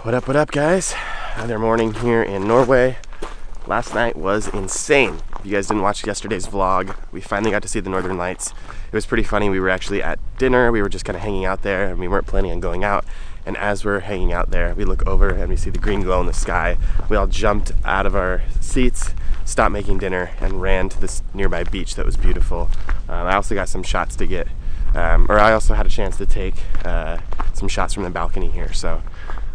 What up, guys? Another morning here in Norway. Last night was insane. If you guys didn't watch yesterday's vlog, we finally got to see the Northern Lights. It was pretty funny. We were actually at dinner. We were just kind of hanging out there, and we weren't planning on going out. And as we're hanging out there, we look over and we see the green glow in the sky. We all jumped out of our seats, stopped making dinner, and ran to this nearby beach that was beautiful. I also got some shots to get, or I also had a chance to take some shots from the balcony here. So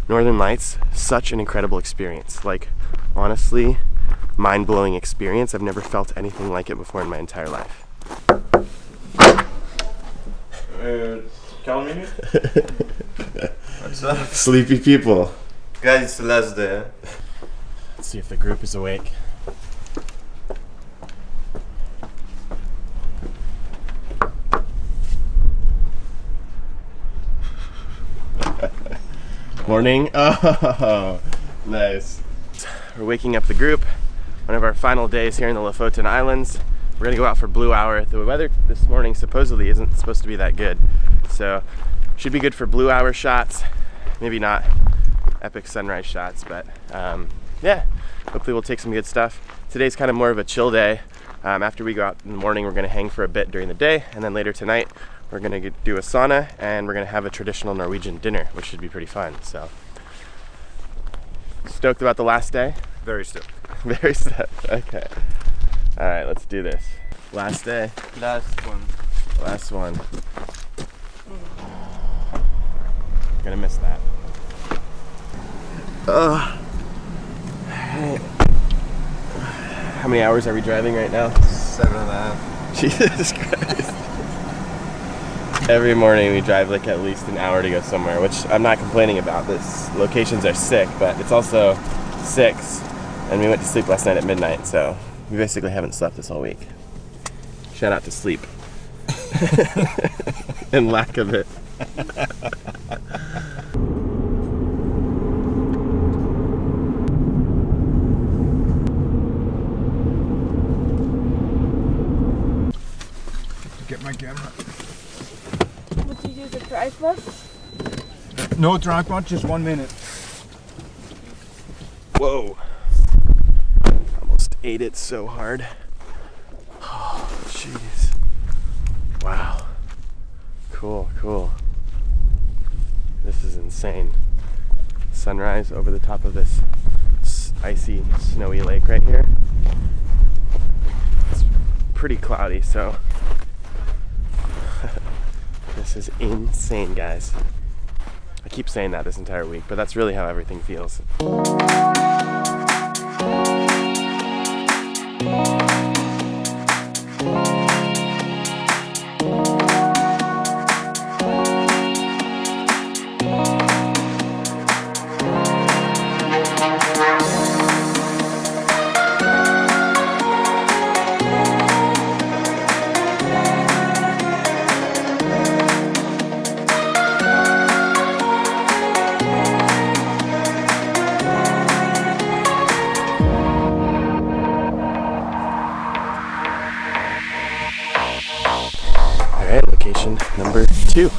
Northern Lights, such an incredible experience. Like, honestly, mind-blowing experience. I've never felt anything like it before in my entire life. Call me. What's up? Sleepy people. Guys, it's the last day. Let's see if the group is awake. Morning. Oh, nice. We're waking up the group. One of our final days here in the Lofoten Islands. We're gonna go out for blue hour. The weather this morning supposedly isn't supposed to be that good, so should be good for blue hour shots. Maybe not epic sunrise shots, but yeah, hopefully we'll take some good stuff. Today's kind of more of a chill day. After we go out in the morning, we're gonna hang for a bit during the day, and then later tonight we're gonna do a sauna, and we're gonna have a traditional Norwegian dinner, which should be pretty fun. So stoked about the last day? Very stoked. Very stoked. Okay. All right, let's do this. Last day. Last one. Last one. Gonna miss that. How many hours are we driving right now? 7.5. Jesus Christ. Every morning we drive like at least an hour to go somewhere, which I'm not complaining about. This locations are sick, but it's also 6, and we went to sleep last night at midnight, so we basically haven't slept this whole week. Shout out to sleep. And lack of it. Get my camera. Would you use a tripod? No tripod, just 1 minute. Whoa. Almost ate it so hard. Oh, jeez. Wow. Cool, cool. This is insane. Sunrise over the top of this icy, snowy lake right here. It's pretty cloudy, so this is insane, guys. I keep saying that this entire week, but that's really how everything feels. Alright, location number 2.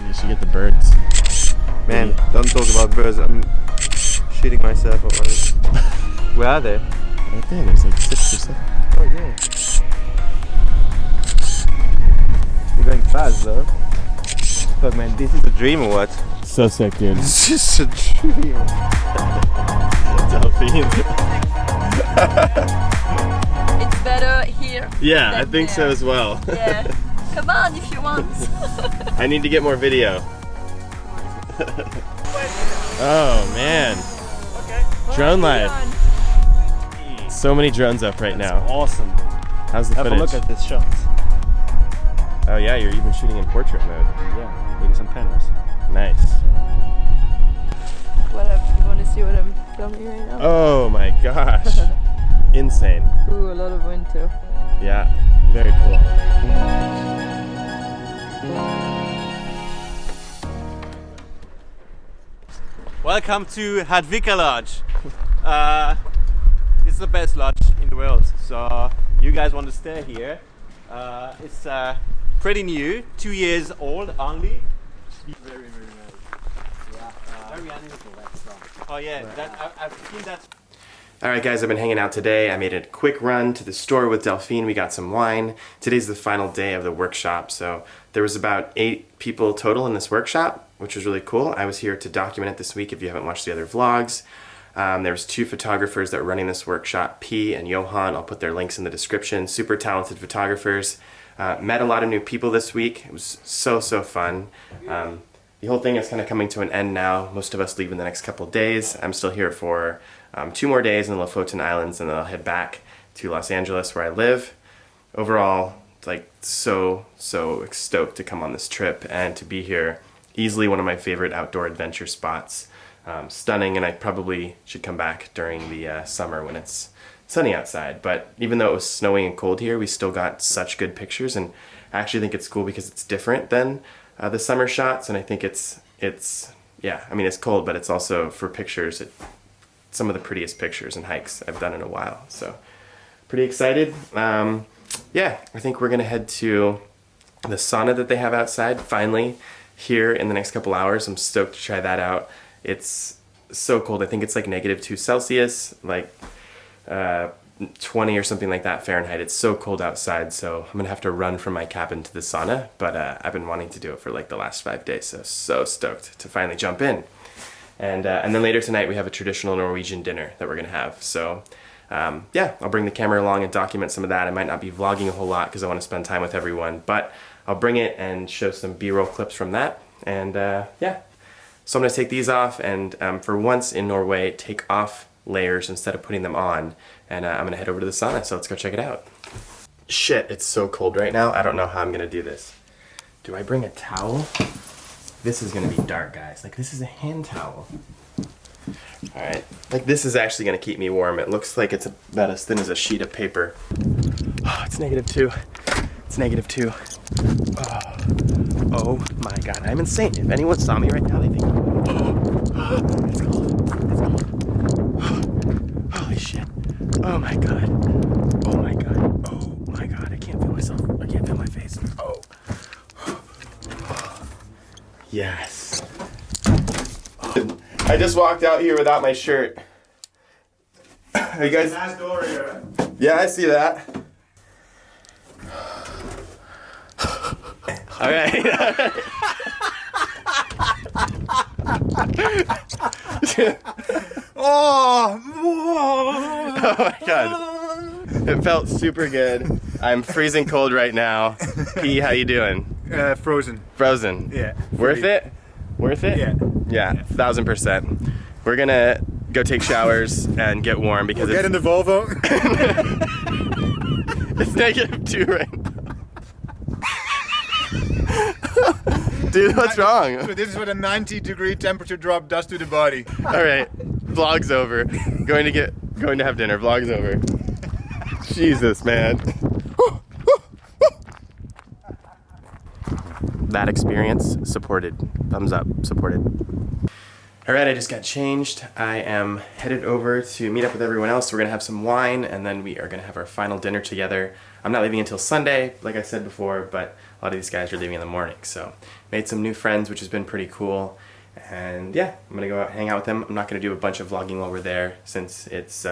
You should get the birds. Man, don't talk about birds. I'm shitting myself already. Where are they? Right there, there's like 6 or 7. Oh yeah. You're going fast though. But man, this is a dream or what? So sick, dude. This is a dream. Delphine. It's better here. Yeah, I than think so there. as well. Yeah. Come on if you want. I need to get more video. Oh man. Drone life. So many drones up right now. Awesome. How's the Have footage? a look at this shot. Oh yeah, you're even shooting in portrait mode. Yeah, with some cameras. Nice. You want to see what I'm filming right now? Oh my gosh. Insane. Ooh, a lot of wind too. Yeah, very cool. Welcome to Hadvika Lodge. It's the best lodge in the world, so you guys want to stay here. It's pretty new, 2 years old only. Very nice. Yeah, very unusual. Oh yeah, I've seen that. Alright guys, I've been hanging out today. I made a quick run to the store with Delphine. We got some wine. Today's the final day of the workshop, so there was about 8 people total in this workshop, which was really cool. I was here to document it this week if you haven't watched the other vlogs. There was 2 photographers that were running this workshop, Pie and Johan. I'll put their links in the description. Super talented photographers. Met a lot of new people this week. It was so fun. The whole thing is kind of coming to an end now. Most of us leave in the next couple of days. I'm still here for 2 more days in the Lofoten Islands, and then I'll head back to Los Angeles where I live. Overall, like so stoked to come on this trip and to be here. Easily one of my favorite outdoor adventure spots. Stunning, and I probably should come back during the summer when it's sunny outside. But even though it was snowy and cold here, we still got such good pictures, and I actually think it's cool because it's different than the summer shots, and I think it's yeah, I mean it's cold, but it's also for pictures, some of the prettiest pictures and hikes I've done in a while. So pretty excited. Yeah, I think we're gonna head to the sauna that they have outside finally here in the next couple hours. I'm stoked to try that out. It's so cold. I think it's like -2 Celsius, like 20 or something like that Fahrenheit. It's so cold outside, so I'm gonna have to run from my cabin to the sauna, but I've been wanting to do it for like the last 5 days, so stoked to finally jump in. And then later tonight we have a traditional Norwegian dinner that we're gonna have. So yeah, I'll bring the camera along and document some of that. I might not be vlogging a whole lot because I want to spend time with everyone, but I'll bring it and show some B-roll clips from that. And yeah, so I'm gonna take these off and for once in Norway, take off layers instead of putting them on. And I'm gonna head over to the sauna, so let's go check it out. Shit, it's so cold right now. I don't know how I'm gonna do this. Do I bring a towel? This is gonna be dark, guys. Like, this is a hand towel. All right, like this is actually gonna keep me warm. It looks like it's about as thin as a sheet of paper. Oh, it's -2. It's -2. Oh my God, I'm insane. If anyone saw me right now, they think, oh, it's cold, it's cold. Holy shit. Oh my God. Oh my God. Oh my God, I can't feel myself. I can't feel my face. Oh. Yes. I just walked out here without my shirt. Are you guys? Nice door here. Yeah, I see that. All right. Oh my God. It felt super good. I'm freezing cold right now. P, how you doing? Frozen. Frozen. Yeah. Worth it? Worth it? Yeah. Yeah, 1000%. We're gonna go take showers and get warm because Get in the Volvo. it's -2 right now. Dude, what's wrong? So this is what a 90-degree temperature drop does to the body. All right, vlog's over. Going to have dinner. Vlog's over. Jesus, man. That experience supported. Thumbs up, supported. All right, I just got changed. I am headed over to meet up with everyone else. We're gonna have some wine, and then we are gonna have our final dinner together. I'm not leaving until Sunday, like I said before, but a lot of these guys are leaving in the morning. So made some new friends, which has been pretty cool. And yeah, I'm gonna go out, hang out with them. I'm not gonna do a bunch of vlogging while we're there since it's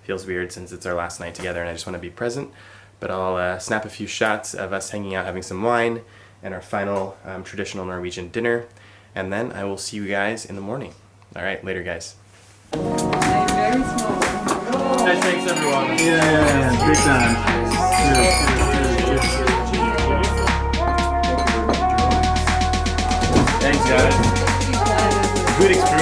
feels weird since it's our last night together and I just wanna be present. But I'll snap a few shots of us hanging out, having some wine, and our final traditional Norwegian dinner. And then I will see you guys in the morning. All right, later guys. Very small. Hey, thanks everyone. Yeah, big time. Thanks guys. Good experience.